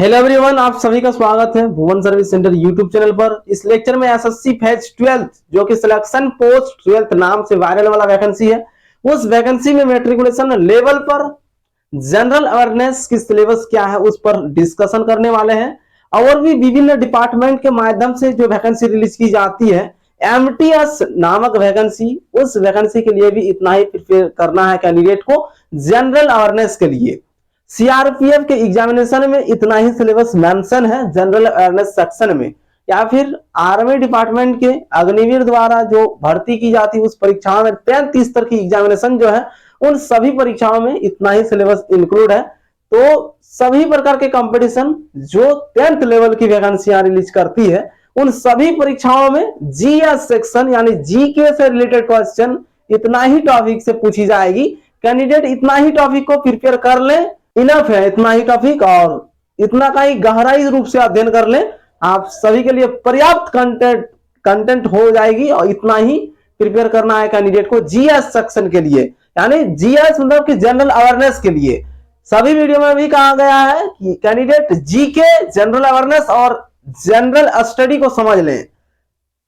Hello everyone, आप सभी का स्वागत है भुवन सर्विस सेंटर यूट्यूब चैनल पर। इस लेक्चर में एसएससी फेज 12 जो कि सिलेक्शन पोस्ट 12 नाम से वायरल वाला वैकेंसी है, उस वैकेंसी में मैट्रिकुलेशन लेवल पर जनरल अवेयरनेस की सिलेबस क्या है उस पर डिस्कशन करने वाले हैं। और भी विभिन्न डिपार्टमेंट के माध्यम से जो वैकेंसी रिलीज की जाती है, एमटीएस नामक वैकेंसी, उस वैकेंसी के लिए भी इतना ही प्रिपेयर करना है कैंडिडेट को जनरल अवेयरनेस के लिए। सीआरपीएफ के एग्जामिनेशन में इतना ही सिलेबस मेंशन है जनरल अवेयरनेस सेक्शन में, या फिर आर्मी डिपार्टमेंट के अग्निवीर द्वारा जो भर्ती की जाती है उस परीक्षाओं में 33 स्तर की एग्जामिनेशन जो है, उन सभी परीक्षाओं में इतना ही सिलेबस इंक्लूड है। तो सभी प्रकार के कंपटीशन जो 10th लेवल की वैकेंसियां रिलीज करती है, उन सभी परीक्षाओं में जीएस सेक्शन यानी जीके से रिलेटेड क्वेश्चन इतना ही टॉपिक से पूछी जाएगी। कैंडिडेट इतना ही टॉपिक को प्रिपेयर कर ले, इनफ है इतना ही टॉपिक, और इतना का ही गहराई रूप से अध्ययन कर ले, आप सभी के लिए पर्याप्त कंटेंट हो जाएगी। और इतना ही प्रिपेयर करना है कैंडिडेट को जीएस सेक्शन के लिए, यानी जीएस मतलब कि जनरल अवेयरनेस के लिए। सभी वीडियो में भी कहा गया है कि कैंडिडेट जीके, जनरल अवेयरनेस और जनरल स्टडी को समझ लें,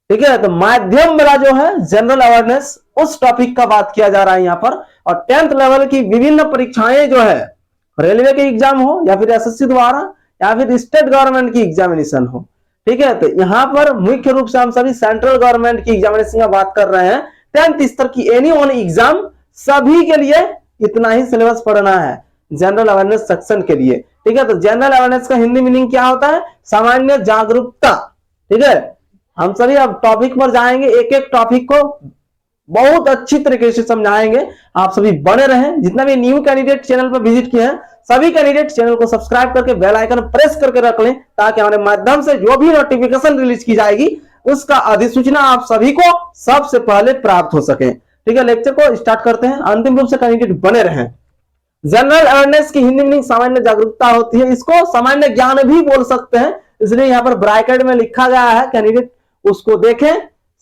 ठीक है। तो माध्यम वाला जो है जनरल अवेयरनेस, उस टॉपिक का बात किया जा रहा है यहाँ पर। और 10th लेवल की विभिन्न परीक्षाएं जो है, रेलवे के एग्जाम हो या फिर एसएससी द्वारा या फिर स्टेट गवर्नमेंट की एग्जामिनेशन हो, ठीक है। तो यहाँ पर मुख्य रूप से हम सभी सेंट्रल गवर्नमेंट की एग्जामिनेशन की बात कर रहे हैं। 10th स्तर की एनी वन एग्जाम, सभी के लिए इतना ही सिलेबस पढ़ना है जनरल अवेयरनेस सेक्शन के लिए, ठीक है। तो जनरल अवेयरनेस का हिंदी मीनिंग क्या होता है? सामान्य जागरूकता, ठीक है। हम सभी अब टॉपिक पर जाएंगे, एक एक टॉपिक को बहुत अच्छी तरीके से समझाएंगे। आप सभी बने रहें। जितना भी न्यू कैंडिडेट चैनल पर विजिट किए हैं, सभी कैंडिडेट चैनल को सब्सक्राइब करके बेल आइकन प्रेस करके रख लें, ताकि हमारे माध्यम से जो भी नोटिफिकेशन रिलीज की जाएगी उसका अधिसूचना आप सभी को सबसे पहले प्राप्त हो सके, ठीक है। लेक्चर को स्टार्ट करते हैं, अंतिम रूप से कैंडिडेट बने रहें। जनरल अवेयरनेस की हिंदी मीनिंग सामान्य जागरूकता होती है, इसको सामान्य ज्ञान भी बोल सकते हैं, इसलिए यहाँ पर ब्रैकेट में लिखा गया है, कैंडिडेट उसको देखें।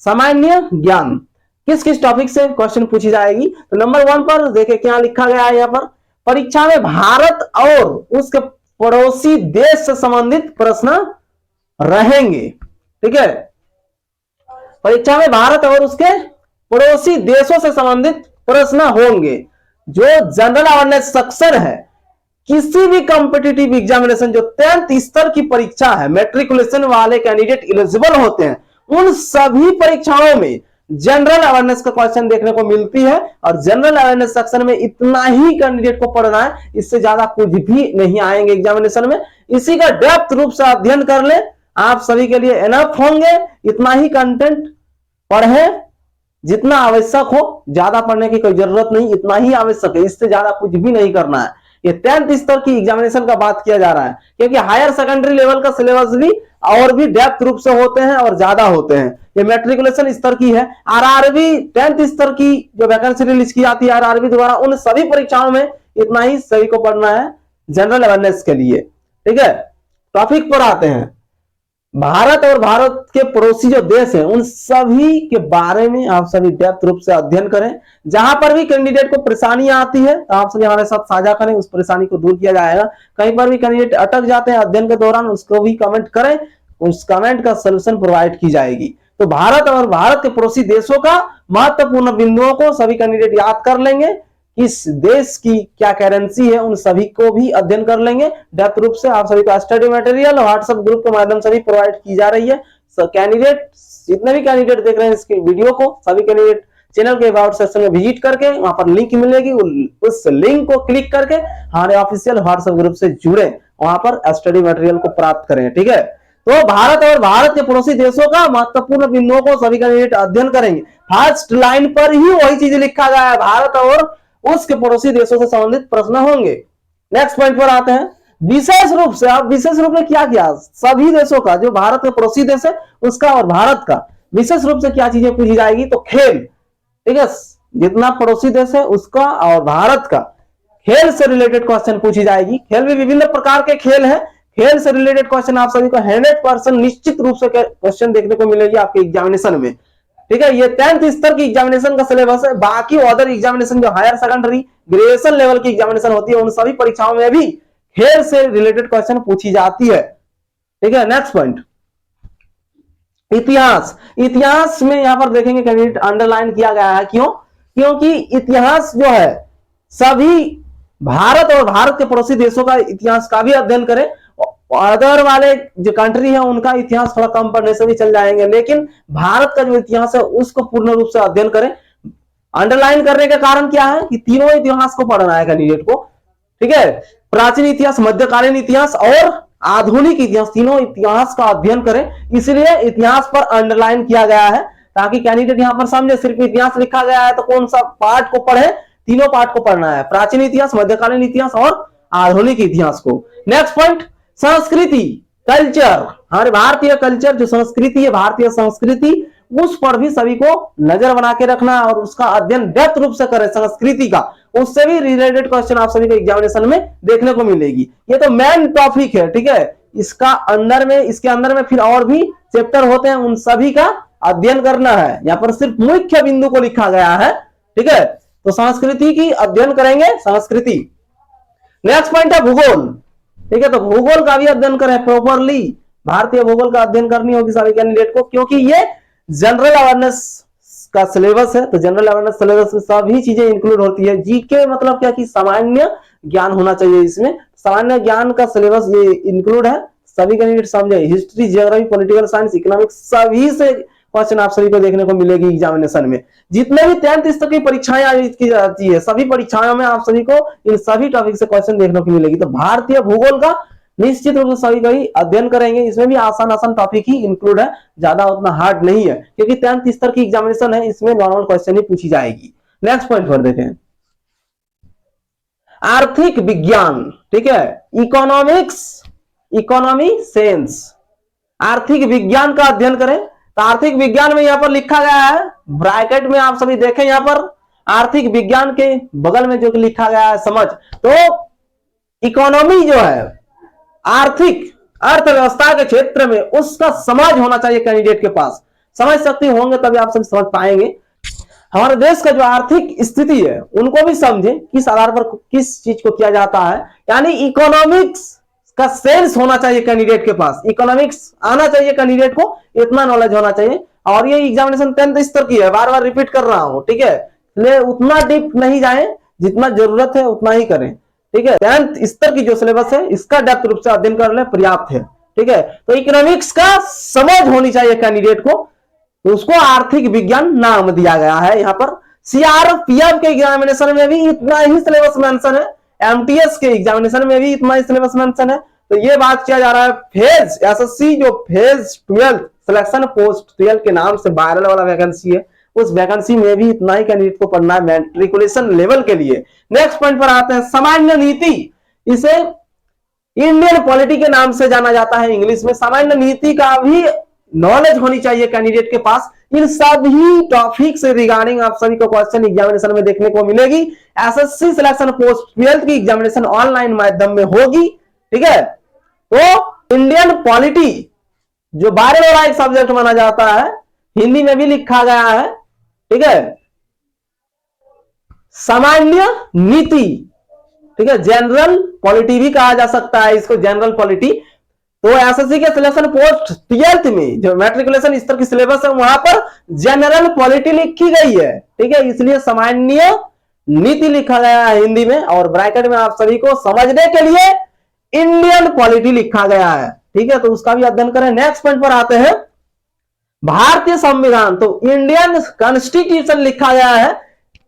सामान्य ज्ञान किस किस टॉपिक से क्वेश्चन पूछी जाएगी? तो नंबर 1 पर देखिए क्या लिखा गया है यहाँ पर, परीक्षा में भारत और उसके पड़ोसी देश से संबंधित प्रश्न रहेंगे, ठीक है। परीक्षा में भारत और उसके पड़ोसी देशों से संबंधित प्रश्न होंगे। जो जनरल अवेयरनेस सेक्शन है, किसी भी कॉम्पिटिटिव एग्जामिनेशन जो 10th स्तर की परीक्षा है, मैट्रिकुलेशन वाले कैंडिडेट एलिजिबल होते हैं, उन सभी परीक्षाओं में जनरल अवेयरनेस का क्वेश्चन देखने को मिलती है। और जनरल अवेयरनेस सेक्शन में इतना ही कैंडिडेट को पढ़ना है, इससे ज्यादा कुछ भी नहीं आएंगे एग्जामिनेशन में। इसी का डेप्थ रूप से अध्ययन कर ले, आप सभी के लिए एनफ होंगे। इतना ही कंटेंट पढ़ें जितना आवश्यक हो, ज्यादा पढ़ने की कोई जरूरत नहीं, इतना ही आवश्यक है, इससे ज्यादा कुछ भी नहीं करना है। ये 10th स्तर की एग्जामिनेशन का बात किया जा रहा है, क्योंकि हायर सेकेंडरी लेवल का सिलेबस भी और भी डेप्थ रूप से होते हैं और ज्यादा होते हैं। ये मैट्रिकुलेशन स्तर की है। आरआरबी 10th स्तर की जो वैकेंसी रिलीज की जाती है आरआरबी द्वारा, उन सभी परीक्षाओं में इतना ही सभी को पढ़ना है जनरल अवेयरनेस के लिए, ठीक है। टॉपिक पर आते हैं। भारत और भारत के पड़ोसी जो देश हैं, उन सभी के बारे में आप सभी डेप्थ रूप से अध्ययन करें। जहां पर भी कैंडिडेट को परेशानियां आती है, तो आप सभी हमारे साथ साझा करें, उस परेशानी को दूर किया जाएगा। कहीं पर भी कैंडिडेट अटक जाते हैं अध्ययन के दौरान, उसको भी कमेंट करें, उस कमेंट का सलूशन प्रोवाइड की जाएगी। तो भारत और भारत के पड़ोसी देशों का महत्वपूर्ण बिंदुओं को सभी कैंडिडेट याद कर लेंगे। किस देश की क्या करेंसी है, उन सभी को भी अध्ययन कर लेंगे डेप्थ रूप से। आप सभी का स्टडी मटेरियल व्हाट्सएप ग्रुप के माध्यम से भी प्रोवाइड की जा रही है। कैंडिडेट जितने भी कैंडिडेट देख रहे हैं इसकी वीडियो को, सभी कैंडिडेट चैनल के अबाउट सेक्शन में विजिट करके वहां पर लिंक मिलेगी, उस लिंक को क्लिक करके हमारे ऑफिशियल व्हाट्सएप ग्रुप से जुड़े, वहां पर स्टडी मटेरियल को प्राप्त करें, ठीक है। तो भारत और भारत के पड़ोसी देशों का महत्वपूर्ण बिंदुओं को सभी कैंडिडेट अध्ययन करेंगे। फर्स्ट लाइन पर ही वही चीज लिखा गया है, भारत और उसके पड़ोसी देशों से संबंधित प्रश्न होंगे। नेक्स्ट पॉइंट पर आते हैं। विशेष रूप से, आप विशेष रूप में क्या किया, सभी देशों का, जो भारत के पड़ोसी देश है उसका और भारत का विशेष रूप से क्या चीजें पूछी जाएगी? तो खेल, ठीक है। जितना पड़ोसी देश है उसका और भारत का खेल से रिलेटेड क्वेश्चन पूछी जाएगी। खेल भी विभिन्न प्रकार के खेल है, खेल से रिलेटेड क्वेश्चन आप सभी को 100% निश्चित रूप से क्वेश्चन देखने को मिलेगी आपके एग्जामिनेशन में, ठीक है। ये 10th स्तर की एग्जामिनेशन का सिलेबस है। बाकी अदर एग्जामिनेशन जो हायर सेकेंडरी ग्रेजुएशन लेवल की एग्जामिनेशन होती है, उन सभी परीक्षाओं में भी खेल से रिलेटेड क्वेश्चन पूछी जाती है। ठीक है, नेक्स्ट पॉइंट, इतिहास। इतिहास में यहां पर देखेंगे कैंडिडेट अंडरलाइन किया गया है, क्यों? क्योंकि इतिहास जो है सभी भारत और भारत के पड़ोसी देशों का इतिहास का भी अध्ययन करें। अदर वाले जो कंट्री है उनका इतिहास थोड़ा कम पढ़ने से भी चल जाएंगे, लेकिन भारत का जो इतिहास है उसको पूर्ण रूप से अध्ययन करें। अंडरलाइन करने का कारण क्या है कि तीनों इतिहास को पढ़ना है कैंडिडेट को। ठीक है, प्राचीन इतिहास, मध्यकालीन इतिहास और आधुनिक इतिहास, तीनों इतिहास का अध्ययन करें। इसलिए इतिहास पर अंडरलाइन किया गया है ताकि कैंडिडेट यहां पर समझे सिर्फ इतिहास लिखा गया है तो कौन सा पार्ट को पढ़े, तीनों पार्ट को पढ़ना है, प्राचीन इतिहास, मध्यकालीन इतिहास और आधुनिक इतिहास को। नेक्स्ट पॉइंट, संस्कृति, कल्चर। हमारे भारतीय कल्चर जो संस्कृति है, भारतीय संस्कृति, उस पर भी सभी को नजर बना के रखना और उसका अध्ययन डेप्थ रूप से करें संस्कृति का। उससे भी रिलेटेड क्वेश्चन आप सभी को एग्जामिनेशन में देखने को मिलेगी। ये तो मेन टॉपिक है। ठीक है, इसके अंदर में फिर और भी चैप्टर होते हैं, उन सभी का अध्ययन करना है। यहाँ पर सिर्फ मुख्य बिंदु को लिखा गया है। ठीक है, तो संस्कृति की अध्ययन करेंगे, संस्कृति। नेक्स्ट पॉइंट है भूगोल। ठीक है, तो भूगोल का भी अध्ययन करें प्रॉपरली। भारतीय भूगोल का अध्ययन करनी होगी सभी कैंडिडेट को, क्योंकि ये जनरल अवेयरनेस का सिलेबस है। तो जनरल अवेयरनेस सिलेबस में सभी चीजें इंक्लूड होती है। जीके मतलब क्या कि सामान्य ज्ञान होना चाहिए, इसमें सामान्य ज्ञान का सिलेबस ये इंक्लूड है। सभी कैंडिडेट समझे, history, geography, political science, economics, सभी से क्वेश्चन आप सभी को देखने को मिलेगी एग्जामिनेशन में। जितने भी 10th स्तर की परीक्षाएं आयोजित की जाती है, सभी परीक्षाओं में आप सभी को इन सभी टॉपिक से क्वेश्चन देखने को मिलेगी। तो भारतीय भूगोल का निश्चित रूप से सभी का ही अध्ययन करेंगे। इसमें भी आसान टॉपिक ही इंक्लूड है, ज्यादा उतना हार्ड नहीं है, क्योंकि 10th स्तर की एग्जामिनेशन है, इसमें नॉर्मल क्वेश्चन ही पूछी जाएगी। नेक्स्ट पॉइंट पर देखें, आर्थिक विज्ञान। ठीक है, इकोनॉमिक्स, इकोनॉमी सेंस, आर्थिक विज्ञान का अध्ययन करें। तो आर्थिक विज्ञान में यहां पर लिखा गया है, ब्रैकेट में आप सभी देखें, यहां पर आर्थिक विज्ञान के बगल में जो लिखा गया है समझ, तो इकोनॉमी जो है आर्थिक अर्थव्यवस्था के क्षेत्र में उसका समझ होना चाहिए कैंडिडेट के पास। समझ शक्ति होंगे तभी आप सब समझ पाएंगे। हमारे देश का जो आर्थिक स्थिति है उनको भी समझे, किस आधार पर किस चीज को किया जाता है, यानी इकोनॉमिक्स का सेंस होना चाहिए कैंडिडेट के पास। इकोनॉमिक्स आना चाहिए कैंडिडेट को, इतना नॉलेज होना चाहिए। और ये एग्जामिनेशन 10th स्तर की है, बार बार रिपीट कर रहा हूं। ठीक है, इसलिए उतना डीप नहीं जाए, जितना जरूरत है उतना ही करें। ठीक है, 10th स्तर की जो सिलेबस है इसका डेप्थ रूप से अध्ययन कर ले, पर्याप्त है। ठीक है, तो इकोनॉमिक्स का समझ होनी चाहिए कैंडिडेट को, तो उसको आर्थिक विज्ञान नाम दिया गया है। यहाँ पर सीआरपीएफ के एग्जामिनेशन में भी इतना ही सिलेबस मेंशन है, एमटीएस के एग्जामिनेशन में भी इतना ही सिलेबस मेंशन है। तो ये बात किया जा रहा है फेज एसएससी जो फेज 12 सिलेक्शन पोस्ट 12 के नाम से वायरल वाला वैकेंसी है, उस वैकेंसी में भी इतना ही कैंडिडेट को पढ़ना है मैट्रिकुलेशन लेवल के लिए। नेक्स्ट पॉइंट पर आते हैं, सामान्य नीति। इसे इंडियन पॉलिटी के नाम से जाना जाता है इंग्लिश में। सामान्य नीति का भी नॉलेज होनी चाहिए कैंडिडेट के पास। इन सभी टॉपिक से रिगार्डिंग आप सभी को क्वेश्चन एग्जामिनेशन में देखने को मिलेगी। एसएससी सिलेक्शन पोस्ट 12 की एग्जामिनेशन ऑनलाइन माध्यम में होगी। ठीक है, तो इंडियन पॉलिटी जो 12 वाला एक सब्जेक्ट माना जाता है, हिंदी में भी लिखा गया है। ठीक है, सामान्य नीति। ठीक है, जनरल पॉलिटी भी कहा जा सकता है इसको, जनरल पॉलिटी। तो एसएससी के सिलेक्शन पोस्ट 12 में जो मैट्रिकुलेशन स्तर की सिलेबस है वहां पर जनरल पॉलिटी लिखी गई है। ठीक है, इसलिए सामान्य नीति लिखा गया है हिंदी में, और ब्रैकेट में आप सभी को समझने के लिए इंडियन पॉलिटी लिखा गया है। ठीक है, तो उसका भी अध्ययन करें। नेक्स्ट पॉइंट पर आते हैं, भारतीय संविधान। तो इंडियन कॉन्स्टिट्यूशन लिखा गया है।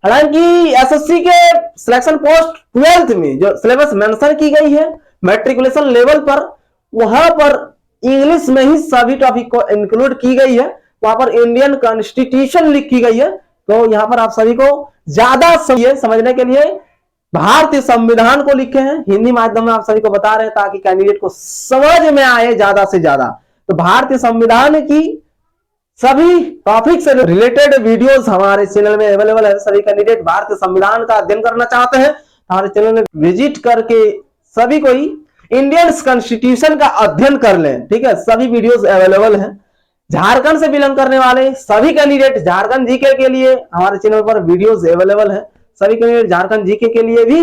हालांकि एसएससी के सिलेक्शन पोस्ट 12 में जो सिलेबस मेंशन की गई है मैट्रिकुलेशन लेवल पर, वहां पर इंग्लिश में ही सभी टॉपिक को इंक्लूड की गई है। वहां पर इंडियन कॉन्स्टिट्यूशन लिखी गई है। तो यहां पर आप सभी को ज्यादा समझने के लिए भारतीय संविधान को लिखे हैं, हिंदी माध्यम में आप सभी को बता रहे हैं ताकि कैंडिडेट को समझ में आए ज्यादा से ज्यादा। तो भारतीय संविधान की सभी टॉपिक से रिलेटेड वीडियोस हमारे चैनल में अवेलेबल है। सभी कैंडिडेट भारतीय संविधान का अध्ययन करना चाहते हैं, हमारे चैनल में विजिट करके सभी को ही इंडियन कॉन्स्टिट्यूशन का अध्ययन कर लें। ठीक है, सभी वीडियोस अवेलेबल हैं। झारखंड से बिलोंग करने वाले सभी कैंडिडेट झारखंड जीके के लिए हमारे चैनल पर वीडियोस अवेलेबल है। सभी कैंडिडेट झारखंड जीके के लिए भी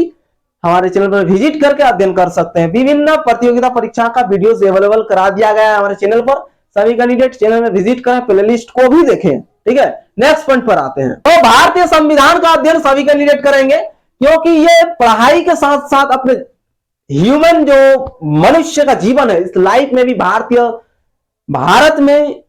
हमारे चैनल पर विजिट करके अध्ययन कर सकते हैं। विभिन्न प्रतियोगिता परीक्षा का वीडियोस अवेलेबल करा दिया गया है हमारे चैनल पर। सभी कैंडिडेट चैनल में विजिट करें, प्लेलिस्ट को भी देखें। ठीक है, नेक्स्ट पॉइंट पर आते हैं। तो भारतीय संविधान का अध्ययन सभी कैंडिडेट करेंगे, क्योंकि ये पढ़ाई के साथ साथ अपने ह्यूमन जो मनुष्य का जीवन है, इस लाइफ में भी भारत में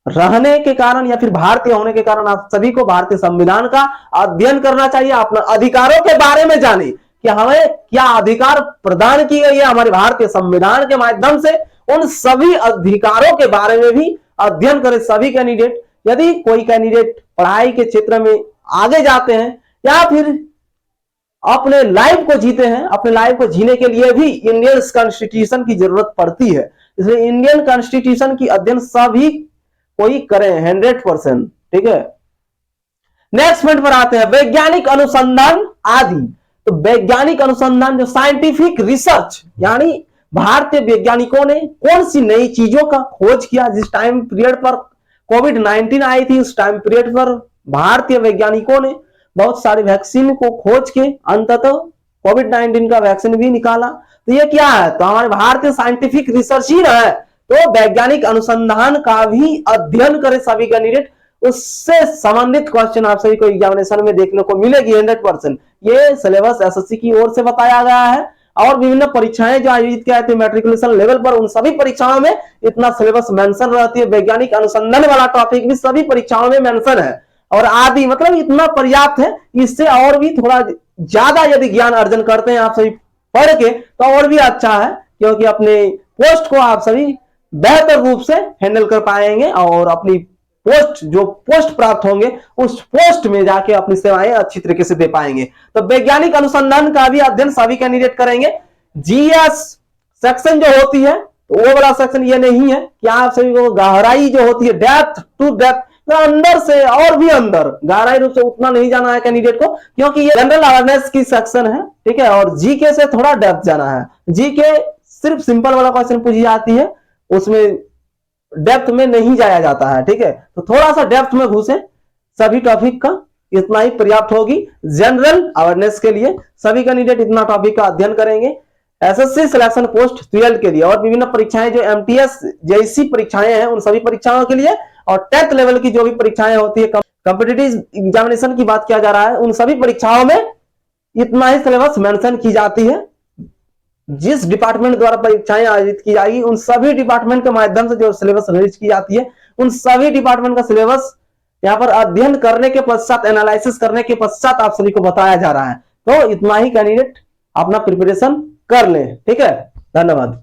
रहने के कारण या फिर भारतीय होने के कारण आप सभी को भारतीय संविधान का अध्ययन करना चाहिए। अपने अधिकारों के बारे में जाने कि हमें क्या अधिकार प्रदान किए गए हैं हमारे भारतीय संविधान के माध्यम से, उन सभी अधिकारों के बारे में भी अध्ययन करें सभी कैंडिडेट। यदि कोई कैंडिडेट पढ़ाई के क्षेत्र में आगे जाते हैं या फिर अपने लाइफ को जीते हैं, अपने लाइफ को जीने के लिए भी इंडियन कॉन्स्टिट्यूशन की जरूरत पड़ती है। इसलिए इंडियन कॉन्स्टिट्यूशन की अध्ययन सभी कोई करें 100%। ठीक है, नेक्स्ट पॉइंट पर आते हैं, वैज्ञानिक अनुसंधान आदि। तो वैज्ञानिक अनुसंधान जो साइंटिफिक रिसर्च, यानी भारतीय वैज्ञानिकों ने कौन सी नई चीजों का खोज किया। जिस टाइम पीरियड पर कोविड-19 आई थी, उस टाइम पीरियड पर भारतीय वैज्ञानिकों ने बहुत सारी वैक्सीन को खोज के अंततः कोविड-19 का वैक्सीन भी निकाला। तो ये क्या है, तो हमारे भारतीय साइंटिफिक रिसर्च ही ना है। तो वैज्ञानिक अनुसंधान का भी अध्ययन करें सभी कैंडिडेट, उससे संबंधित क्वेश्चन आप सभी को एग्जामिनेशन में देखने को मिलेगी 100%। ये सिलेबस एसएससी की ओर से बताया गया है और विभिन्न परीक्षाएं जो आयोजित किया जाती है मैट्रिकुलेशन लेवल पर, उन सभी परीक्षाओं में इतना सिलेबस मेंशन रहती है। वैज्ञानिक अनुसंधान वाला टॉपिक भी सभी परीक्षाओं में मेंशन है और आदि मतलब इतना पर्याप्त है। इससे और भी थोड़ा ज्यादा यदि ज्ञान अर्जन करते हैं आप सभी पढ़ के तो और भी अच्छा है, क्योंकि अपने पोस्ट को आप सभी बेहतर रूप से हैंडल कर पाएंगे और अपनी पोस्ट प्राप्त होंगे उस पोस्ट में जाके अपनी सेवाएं अच्छी तरीके से दे पाएंगे। तो वैज्ञानिक अनुसंधान का भी अध्ययन सभी कैंडिडेट करेंगे। जीएस सेक्शन जो होती है तो वो वाला सेक्शन ये नहीं है कि आप सभी को गहराई जो होती है, डेप्थ टू डेप्थ, अंदर से और भी अंदर गहराई रूप से उतना नहीं जाना है कैंडिडेट को, क्योंकि ये जनरल अवेयरनेस की सेक्शन है। ठीक है, और जीके से थोड़ा डेप्थ जाना है। जीके सिर्फ सिंपल वाला क्वेश्चन पूछी जाती है, उसमें डेप्थ में नहीं जाया जाता है। ठीक है, तो थोड़ा सा डेप्थ में घुसे, सभी टॉपिक का इतना ही पर्याप्त होगी। जनरल अवेयरनेस के लिए सभी कैंडिडेट इतना टॉपिक का अध्ययन करेंगे। एसएससी सिलेक्शन पोस्ट 12 के लिए और विभिन्न परीक्षाएं जो एमटीएस जैसी परीक्षाएं हैं उन सभी परीक्षाओं के लिए और 10th लेवल की जो भी परीक्षाएं होती है, कॉम्पिटिटिव एग्जामिनेशन की बात किया जा रहा है, उन सभी परीक्षाओं में इतना ही सिलेबस मेंशन की जाती है। जिस डिपार्टमेंट द्वारा परीक्षाएं आयोजित की जाएगी उन सभी डिपार्टमेंट के माध्यम से जो सिलेबस रिलीज की जाती है, उन सभी डिपार्टमेंट का सिलेबस यहाँ पर अध्ययन करने के पश्चात, एनालिसिस करने के पश्चात आप सभी को बताया जा रहा है। तो इतना ही कैंडिडेट अपना प्रिपरेशन कर ले। ठीक है, धन्यवाद।